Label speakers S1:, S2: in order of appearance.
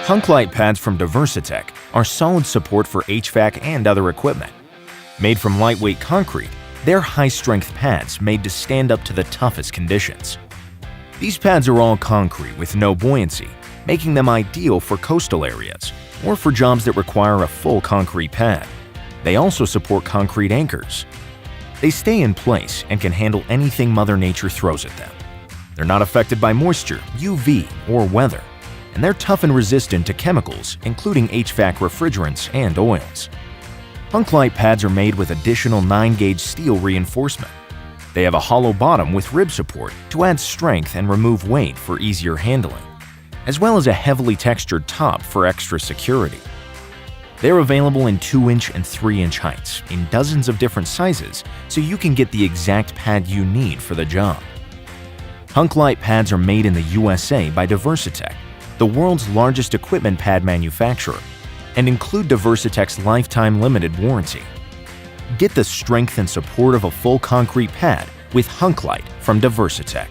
S1: HunkLite pads from DiversiTech are solid support for HVAC and other equipment. Made from lightweight concrete, they're high-strength pads made to stand up to the toughest conditions. These pads are all concrete with no buoyancy, making them ideal for coastal areas or for jobs that require a full concrete pad. They also support concrete anchors. They stay in place and can handle anything Mother Nature throws at them. They're not affected by moisture, UV, or weather, and they're tough and resistant to chemicals, including HVAC refrigerants and oils. HunkLite pads are made with additional 9-gauge steel reinforcement. They have a hollow bottom with rib support to add strength and remove weight for easier handling, as well as a heavily textured top for extra security. They're available in 2-inch and 3-inch heights in dozens of different sizes, so you can get the exact pad you need for the job. HunkLite pads are made in the USA by DiversiTech, the world's largest equipment pad manufacturer, and include DiversiTech's lifetime limited warranty. Get the strength and support of a full concrete pad with HunkLite from DiversiTech.